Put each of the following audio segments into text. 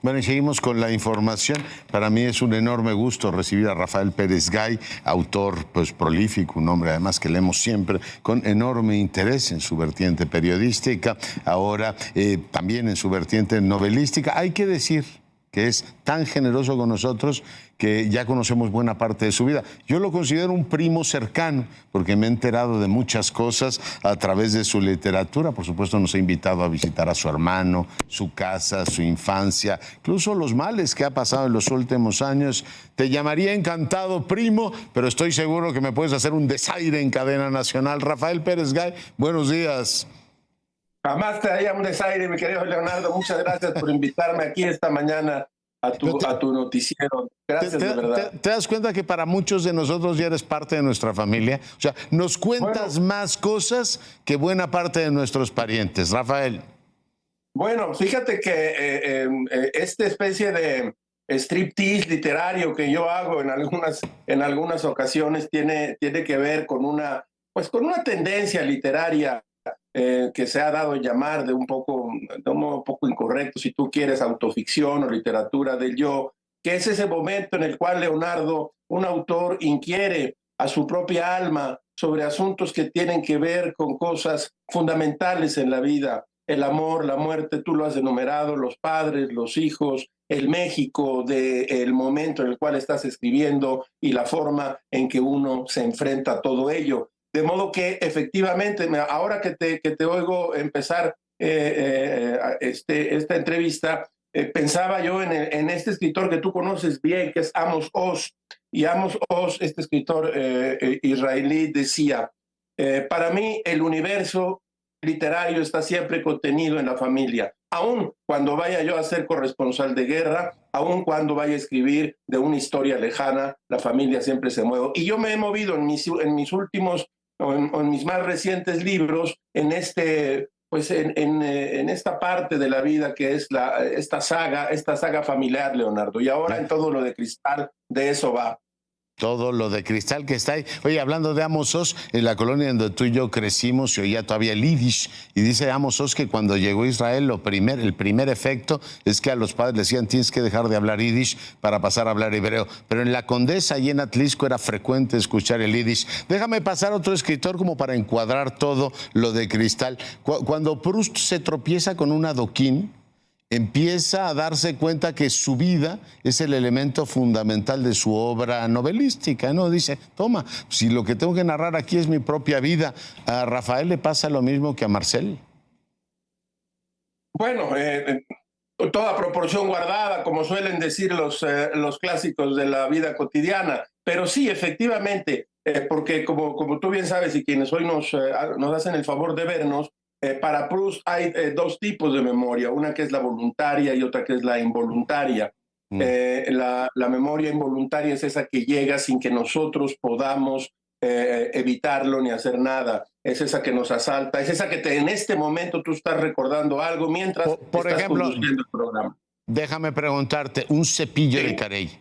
Bueno, y seguimos con la información. Para mí es un enorme gusto recibir a Rafael Pérez Gay, autor pues prolífico, un hombre además que leemos siempre con enorme interés en su vertiente periodística, ahora también en su vertiente novelística. Hay que decir que es tan generoso con nosotros que ya conocemos buena parte de su vida. Yo lo considero un primo cercano porque me he enterado de muchas cosas a través de su literatura. Por supuesto, nos ha invitado a visitar a su hermano, su casa, su infancia, incluso los males que ha pasado en los últimos años. Te llamaría encantado primo, pero estoy seguro que me puedes hacer un desaire en cadena nacional. Rafael Pérez Gay, buenos días. Jamás te haría un desaire, mi querido Leonardo. Muchas gracias por invitarme aquí esta mañana a tu noticiero. Gracias, de verdad. ¿Te das cuenta que para muchos de nosotros ya eres parte de nuestra familia? O sea, nos cuentas más cosas que buena parte de nuestros parientes. Rafael. Bueno, fíjate que esta especie de striptease literario que yo hago en algunas ocasiones tiene que ver con una tendencia literaria que se ha dado en llamar de un modo un poco incorrecto, si tú quieres, autoficción o literatura del yo, que es ese momento en el cual Leonardo, un autor, inquiere a su propia alma sobre asuntos que tienen que ver con cosas fundamentales en la vida: el amor, la muerte, tú lo has enumerado, los padres, los hijos, el México del momento en el cual estás escribiendo y la forma en que uno se enfrenta a todo ello. De modo que efectivamente, ahora que te oigo empezar esta entrevista, pensaba yo en este escritor que tú conoces bien, que es Amos Oz. Y Amos Oz, este escritor israelí, decía, para mí el universo literario está siempre contenido en la familia. Aun cuando vaya yo a ser corresponsal de guerra, aun cuando vaya a escribir de una historia lejana, la familia siempre se mueve. Y yo me he movido en mis últimos o en mis más recientes libros en esta parte de la vida que es esta saga familiar, Leonardo. Y ahora en todo lo de Cristal, de eso va. Todo lo de Cristal que está ahí. Oye, hablando de Amos Oz, en la colonia donde tú y yo crecimos se oía todavía el yiddish, y dice Amos Oz que cuando llegó a Israel el primer efecto es que a los padres le decían tienes que dejar de hablar yiddish para pasar a hablar hebreo, pero en la Condesa y en Atlisco era frecuente escuchar el yiddish. Déjame pasar a otro escritor como para encuadrar todo lo de Cristal. Cuando Proust se tropieza con un adoquín, empieza a darse cuenta que su vida es el elemento fundamental de su obra novelística, ¿no? Dice, toma, si lo que tengo que narrar aquí es mi propia vida. ¿A Rafael le pasa lo mismo que a Marcel? Bueno, toda proporción guardada, como suelen decir los clásicos de la vida cotidiana. Pero sí, efectivamente, porque como tú bien sabes y quienes hoy nos hacen el favor de vernos, para Proust hay dos tipos de memoria, una que es la voluntaria y otra que es la involuntaria. La memoria involuntaria es esa que llega sin que nosotros podamos evitarlo ni hacer nada. Es esa que nos asalta, es esa que en este momento tú estás recordando algo mientras por estás ejemplo, conduciendo el programa. Déjame preguntarte, un cepillo de Carey.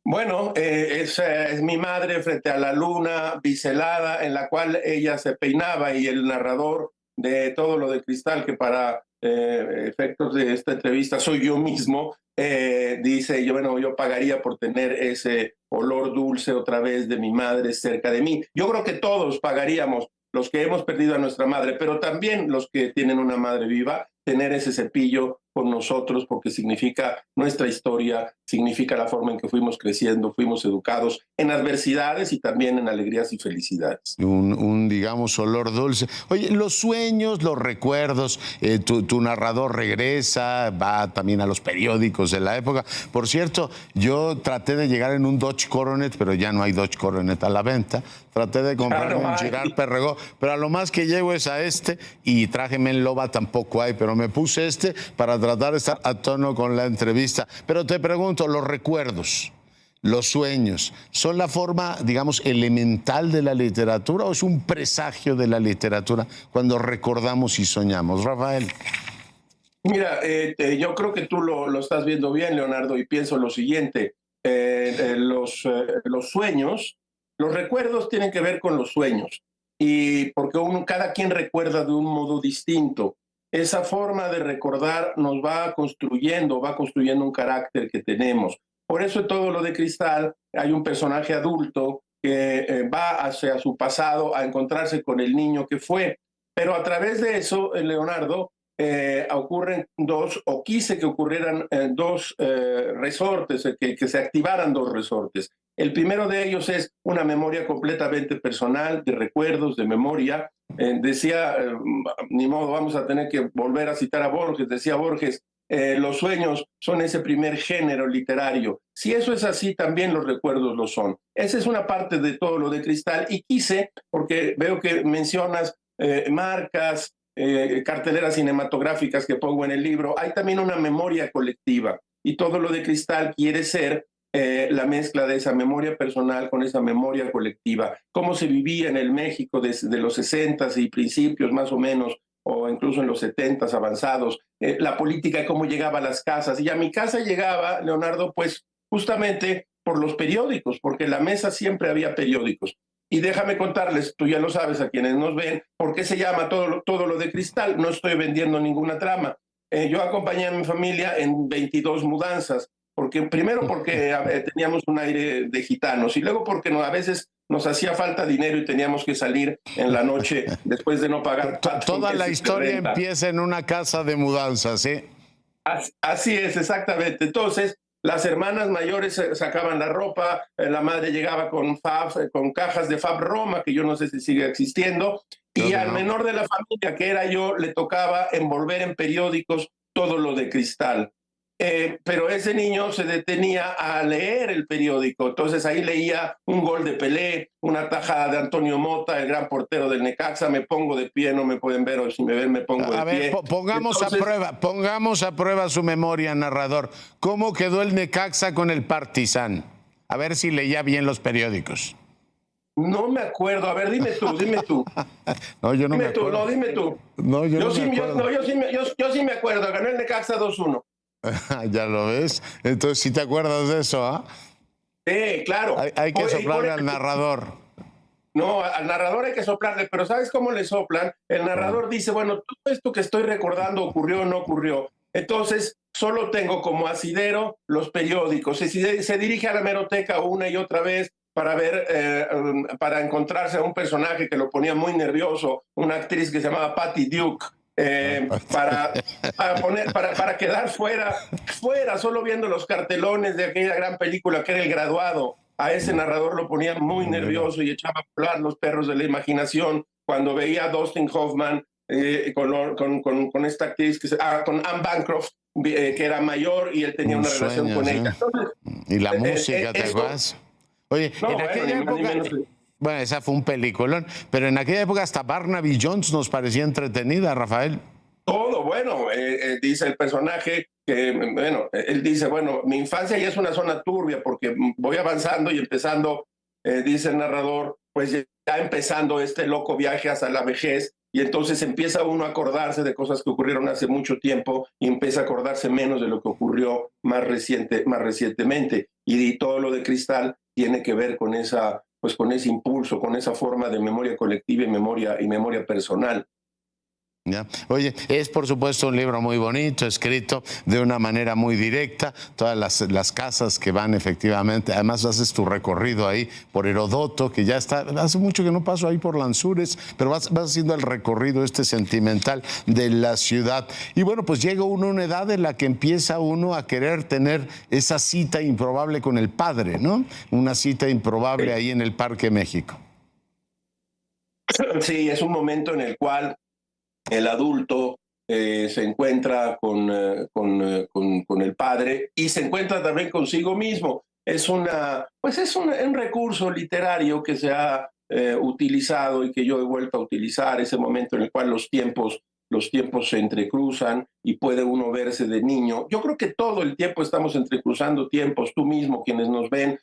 Bueno, es mi madre frente a la luna biselada en la cual ella se peinaba, y el narrador de todo lo de Cristal, que para efectos de esta entrevista soy yo mismo, dice, yo pagaría por tener ese olor dulce otra vez de mi madre cerca de mí. Yo creo que todos pagaríamos, los que hemos perdido a nuestra madre, pero también los que tienen una madre viva, tener ese cepillo con nosotros, porque significa nuestra historia, significa la forma en que fuimos creciendo, fuimos educados en adversidades y también en alegrías y felicidades. Digamos, olor dulce. Oye, los sueños, los recuerdos, tu narrador regresa, va también a los periódicos de la época. Por cierto, yo traté de llegar en un Dodge Coronet, pero ya no hay Dodge Coronet a la venta. Traté de comprarme un Girard Perregaux, pero a lo más que llego es a este, y traje Menloba tampoco hay, pero me puse este para tratar de estar a tono con la entrevista. Pero te pregunto, los recuerdos, los sueños, ¿son la forma, digamos, elemental de la literatura o es un presagio de la literatura cuando recordamos y soñamos? Rafael. Mira, yo creo que tú lo estás viendo bien, Leonardo, y pienso lo siguiente. Los sueños, los recuerdos tienen que ver con los sueños, y porque cada quien recuerda de un modo distinto. esa forma de recordar nos va construyendo un carácter que tenemos. Por eso en Todo lo de Cristal hay un personaje adulto que va hacia su pasado a encontrarse con el niño que fue. Pero a través de eso, Leonardo, ocurren dos, o quise que ocurrieran dos resortes, que se activaran dos resortes. El primero de ellos es una memoria completamente personal, de recuerdos, de memoria. Decía, ni modo, vamos a tener que volver a citar a Borges, decía Borges, los sueños son ese primer género literario. Si eso es así, también los recuerdos lo son. Esa es una parte de Todo lo de Cristal y quise, porque veo que mencionas marcas, carteleras cinematográficas que pongo en el libro, hay también una memoria colectiva y Todo lo de Cristal quiere ser la mezcla de esa memoria personal con esa memoria colectiva, cómo se vivía en el México desde los 60s y principios más o menos, o incluso en los 70s avanzados, la política, cómo llegaba a las casas. Y a mi casa llegaba, Leonardo, pues justamente por los periódicos, porque en la mesa siempre había periódicos. Y déjame contarles, tú ya lo sabes a quienes nos ven, por qué se llama todo lo de Cristal. No estoy vendiendo ninguna trama. Yo acompañé a mi familia en 22 mudanzas, primero porque teníamos un aire de gitanos y luego porque a veces nos hacía falta dinero y teníamos que salir en la noche después de no pagar. Toda la historia empieza en una casa de mudanzas, ¿eh? Así es, exactamente. Entonces, las hermanas mayores sacaban la ropa, la madre llegaba con con cajas de Fab Roma, que yo no sé si sigue existiendo, y al menor de la familia, que era yo, le tocaba envolver en periódicos Todo lo de Cristal. Pero ese niño se detenía a leer el periódico, entonces ahí leía un gol de Pelé, una tajada de Antonio Mota, el gran portero del Necaxa. Me pongo de pie, no me pueden ver, o si me ven me pongo de pie. Pongamos a prueba su memoria, narrador. ¿Cómo quedó el Necaxa con el Partizan? A ver si leía bien los periódicos. No me acuerdo. A ver, dime tú, dime tú. No, yo no dime me acuerdo. Tú, no, dime tú. No, yo sí me acuerdo. Ganó el Necaxa 2-1. Ya lo ves. Entonces, ¿sí te acuerdas de eso? ¿Ah? Sí, claro. Hay que soplarle al narrador. No, al narrador hay que soplarle, pero ¿sabes cómo le soplan? El narrador dice, bueno, todo esto que estoy recordando ocurrió o no ocurrió. Entonces, solo tengo como asidero los periódicos. Se dirige a la hemeroteca una y otra vez para ver, para encontrarse a un personaje que lo ponía muy nervioso, una actriz que se llamaba Patty Duke. Para quedar fuera, solo viendo los cartelones de aquella gran película que era El Graduado. A ese narrador lo ponía muy nervioso y echaba a volar los perros de la imaginación cuando veía a Dustin Hoffman con esta actriz, con Anne Bancroft, que era mayor y él tenía una relación con ella. Entonces, y la música, ¿te acuerdas? Oye, no, en aquella época... Bueno, esa fue un peliculón, pero en aquella época hasta Barnaby Jones nos parecía entretenida, Rafael. Todo, bueno, dice el personaje que, bueno, él dice, bueno, mi infancia ya es una zona turbia porque voy avanzando y empezando, dice el narrador, pues ya empezando este loco viaje hasta la vejez, y entonces empieza uno a acordarse de cosas que ocurrieron hace mucho tiempo y empieza a acordarse menos de lo que ocurrió más recientemente. Y Todo lo de Cristal tiene que ver con pues con ese impulso, con esa forma de memoria colectiva y memoria personal. ¿Ya? Oye, es por supuesto un libro muy bonito, escrito de una manera muy directa, todas las casas que van efectivamente, además haces tu recorrido ahí por Herodoto, que ya está, hace mucho que no paso ahí por Lanzures, pero vas haciendo el recorrido sentimental de la ciudad. Y bueno, pues llega uno a una edad en la que empieza uno a querer tener esa cita improbable con el padre, ¿no? Una cita improbable ahí en el Parque México. Sí, es un momento en el cual el adulto se encuentra con el padre y se encuentra también consigo mismo. Es un recurso literario que se ha utilizado y que yo he vuelto a utilizar, ese momento en el cual los tiempos se entrecruzan y puede uno verse de niño. Yo creo que todo el tiempo estamos entrecruzando tiempos, tú mismo, quienes nos ven,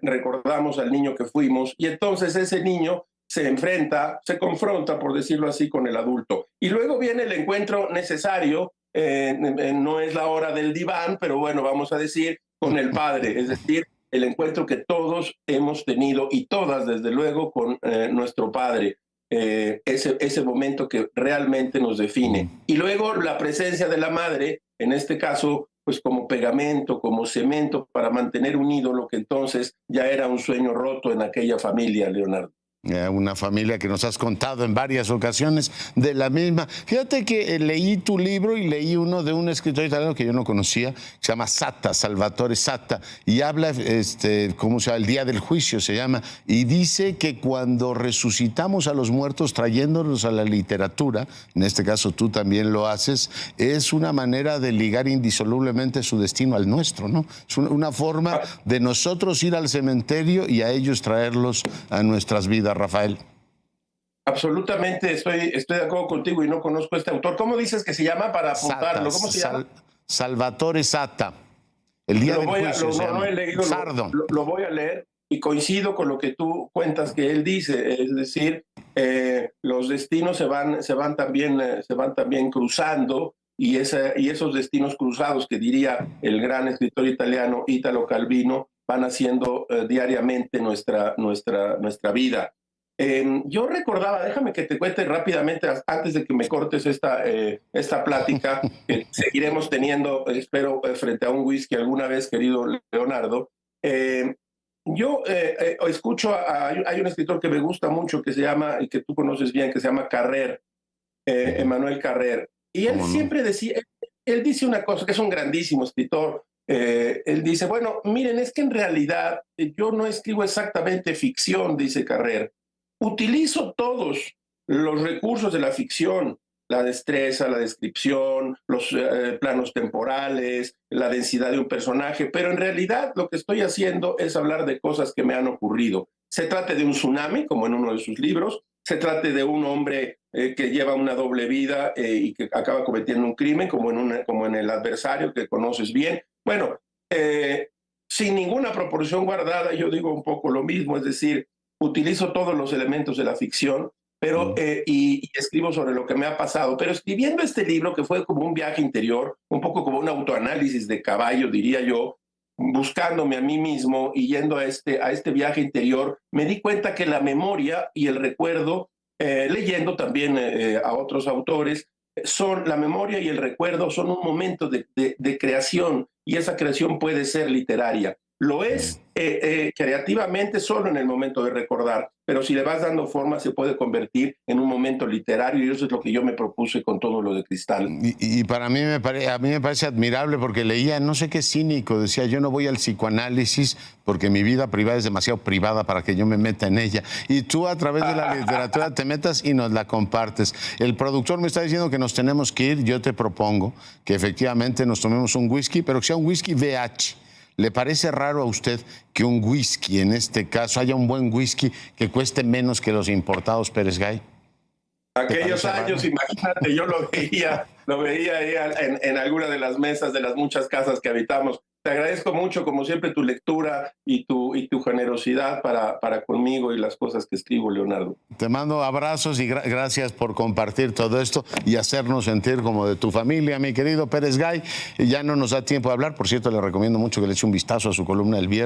recordamos al niño que fuimos, y entonces ese niño se confronta, por decirlo así, con el adulto. Y luego viene el encuentro necesario, no es la hora del diván, pero bueno, vamos a decir, con el padre, es decir, el encuentro que todos hemos tenido y todas, desde luego, con nuestro padre. ese momento que realmente nos define. Y luego la presencia de la madre, en este caso, pues como pegamento, como cemento para mantener unido lo que entonces ya era un sueño roto en aquella familia, Leonardo. Una familia que nos has contado en varias ocasiones de la misma. Fíjate que leí tu libro y leí uno de un escritor italiano que yo no conocía, que se llama Satta, Salvatore Satta, y habla, ¿cómo se llama? El día del juicio se llama, y dice que cuando resucitamos a los muertos trayéndolos a la literatura, en este caso tú también lo haces, es una manera de ligar indisolublemente su destino al nuestro, ¿no? Es una forma de nosotros ir al cementerio y a ellos traerlos a nuestras vidas. Rafael. Absolutamente, estoy de acuerdo contigo y no conozco a este autor. ¿Cómo dices que se llama para apuntarlo? ¿Cómo se llama? Salvatore Satta. El día del juicio. No he leído, lo voy a leer y coincido con lo que tú cuentas que él dice, es decir, los destinos se van también cruzando y esos destinos cruzados que diría el gran escritor italiano Italo Calvino van haciendo diariamente nuestra vida. Yo recordaba, déjame que te cuente rápidamente, antes de que me cortes esta plática, que seguiremos teniendo, espero, frente a un whisky alguna vez, querido Leonardo. Yo escucho, hay un escritor que me gusta mucho, que se llama, y que tú conoces bien, que se llama Carrer, Emmanuel Carrer. Y él siempre decía, él dice una cosa, que es un grandísimo escritor. Él dice, bueno, miren, es que en realidad yo no escribo exactamente ficción, dice Carrer. Utilizo todos los recursos de la ficción, la destreza, la descripción, los planos temporales, la densidad de un personaje, pero en realidad lo que estoy haciendo es hablar de cosas que me han ocurrido. Se trate de un tsunami, como en uno de sus libros, se trate de un hombre que lleva una doble vida y que acaba cometiendo un crimen, como en El adversario, que conoces bien. Bueno, sin ninguna proporción guardada, yo digo un poco lo mismo, es decir, utilizo todos los elementos de la ficción, pero y escribo sobre lo que me ha pasado. Pero escribiendo este libro, que fue como un viaje interior, un poco como un autoanálisis de caballo, diría yo, buscándome a mí mismo y yendo a este viaje interior, me di cuenta que la memoria y el recuerdo, leyendo también a otros autores, la memoria y el recuerdo son un momento de creación, y esa creación puede ser literaria. Lo es creativamente solo en el momento de recordar, pero si le vas dando forma se puede convertir en un momento literario, y eso es lo que yo me propuse con todo lo de Cristal. Y para mí a mí me parece admirable, porque leía, no sé qué cínico, decía, yo no voy al psicoanálisis porque mi vida privada es demasiado privada para que yo me meta en ella. Y tú a través de la literatura te metas y nos la compartes. El productor me está diciendo que nos tenemos que ir. Yo te propongo que efectivamente nos tomemos un whisky, pero que sea un whisky VH. ¿Le parece raro a usted que un whisky, en este caso, haya un buen whisky que cueste menos que los importados, Pérez Gay? Aquellos años, imagínate, yo lo veía ahí en alguna de las mesas de las muchas casas que habitamos. Te agradezco mucho, como siempre, tu lectura y tu generosidad para conmigo y las cosas que escribo, Leonardo. Te mando abrazos y gracias por compartir todo esto y hacernos sentir como de tu familia, mi querido Pérez Gay. Ya no nos da tiempo de hablar. Por cierto, le recomiendo mucho que le eche un vistazo a su columna el viernes.